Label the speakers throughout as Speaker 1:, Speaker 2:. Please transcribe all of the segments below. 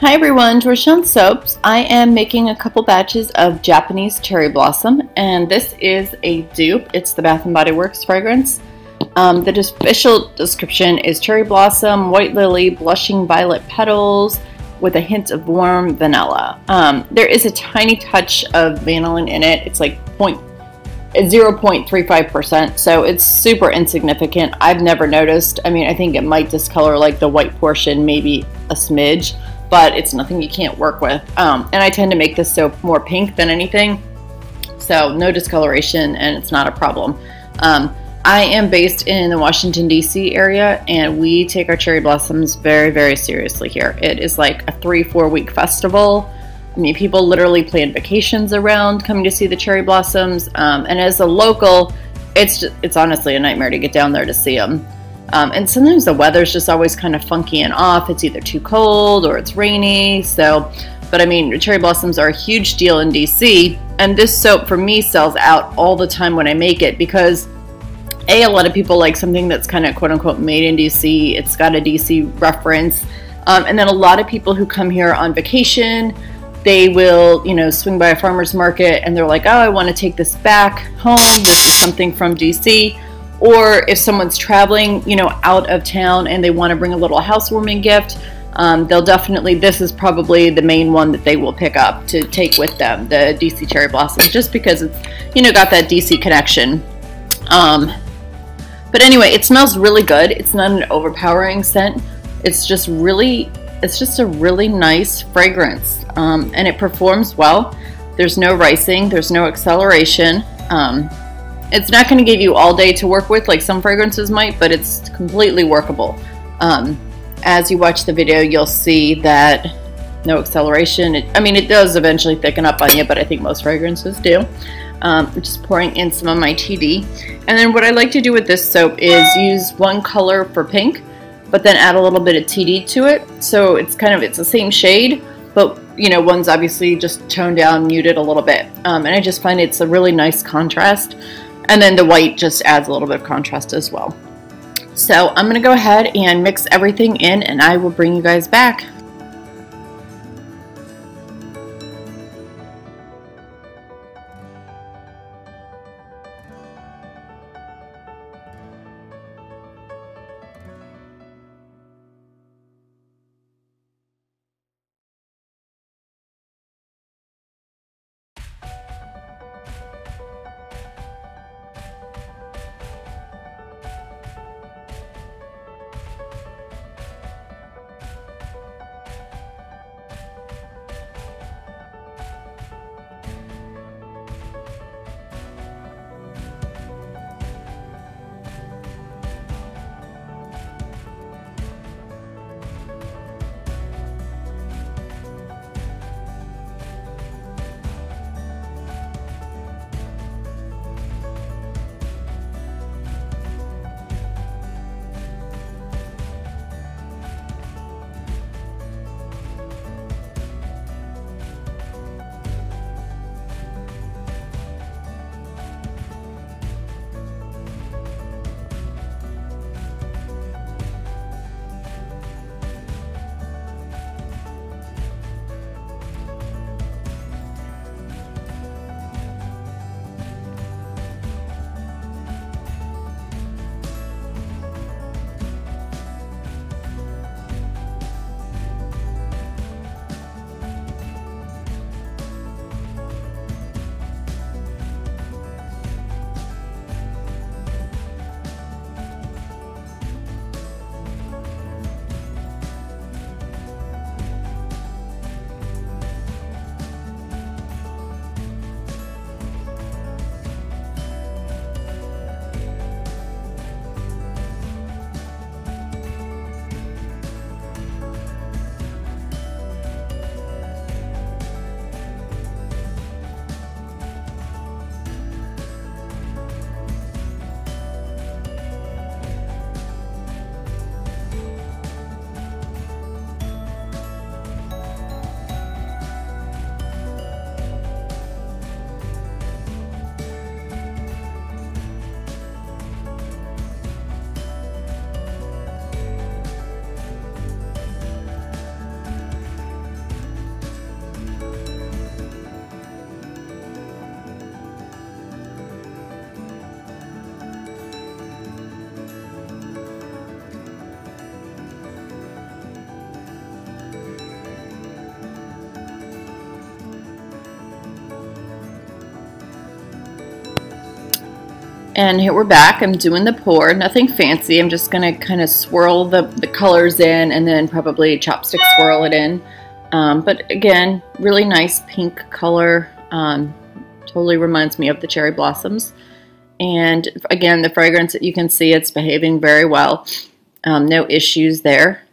Speaker 1: Hi everyone, Georgetown Soaps. I am making a couple batches of Japanese cherry blossom, and this is a dupe. It's the Bath & Body Works fragrance. The official description is cherry blossom, white lily, blushing violet petals with a hint of warm vanilla. There is a tiny touch of vanillin in it. It's like 0.35%, so it's super insignificant. I've never noticed. I mean, I think it might discolor like the white portion, maybe a smidge, but it's nothing you can't work with. And I tend to make this soap more pink than anything, so no discoloration, and it's not a problem. I am based in the Washington, D.C. area, and we take our cherry blossoms very, very seriously here. It is like a 3-4 week festival. I mean, people literally plan vacations around coming to see the cherry blossoms, and as a local, it's honestly a nightmare to get down there to see them. And sometimes the weather's just always kind of funky and off. It's either too cold or it's rainy. But I mean, cherry blossoms are a huge deal in DC, and this soap for me sells out all the time when I make it because a lot of people like something that's kind of quote unquote made in DC. It's got a DC reference, and then a lot of people who come here on vacation, they will, swing by a farmer's market and they're like, oh, I want to take this back home. This is something from DC. Or if someone's traveling, out of town and they want to bring a little housewarming gift, they'll definitely, this is probably the main one that they will pick up to take with them, the DC Cherry Blossom, just because it's, got that DC connection. But anyway, it smells really good. It's not an overpowering scent. It's just a really nice fragrance, and it performs well. There's no ricing, there's no acceleration. It's not going to give you all day to work with like some fragrances might, but it's completely workable. As you watch the video, you'll see that no acceleration. It does eventually thicken up on you, but I think most fragrances do. I'm just pouring in some of my TD. And then what I like to do with this soap is use one color for pink, but then add a little bit of TD to it. So it's the same shade, but one's obviously just toned down, muted a little bit. And I just find it's a really nice contrast. And then the white just adds a little bit of contrast as well. So I'm going to go ahead and mix everything in, and I will bring you guys back. And here we're back. I'm doing the pour, nothing fancy. I'm just gonna kind of swirl the colors in and then probably chopstick swirl it in. But again, really nice pink color. Totally reminds me of the cherry blossoms. And again, the fragrance, you can see it's behaving very well. No issues there.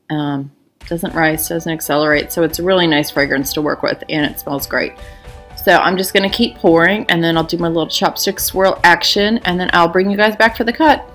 Speaker 1: Doesn't rise, doesn't accelerate. So it's a really nice fragrance to work with, and it smells great. So I'm just going to keep pouring, and then I'll do my little chopstick swirl action, and then I'll bring you guys back for the cut.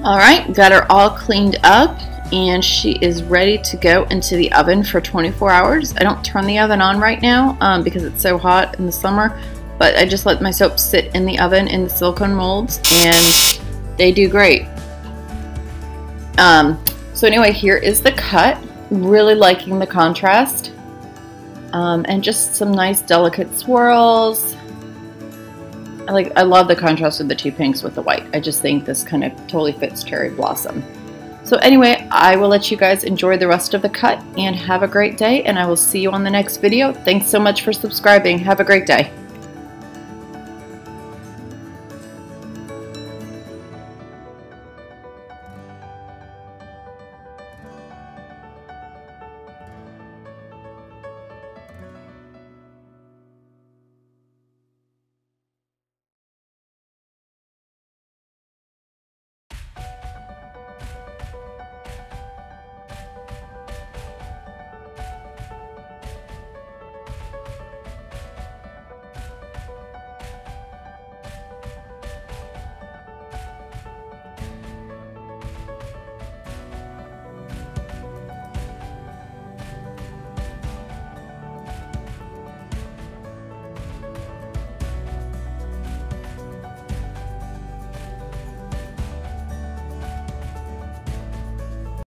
Speaker 1: All right, got her all cleaned up, and she is ready to go into the oven for 24 hours. I don't turn the oven on right now because it's so hot in the summer, but I just let my soap sit in the oven in the silicone molds, and they do great. So anyway, here is the cut. Really liking the contrast, and just some nice delicate swirls. I love the contrast of the two pinks with the white. I just think this kind of totally fits Cherry Blossom. So anyway, I will let you guys enjoy the rest of the cut and have a great day, and I will see you on the next video. Thanks so much for subscribing. Have a great day.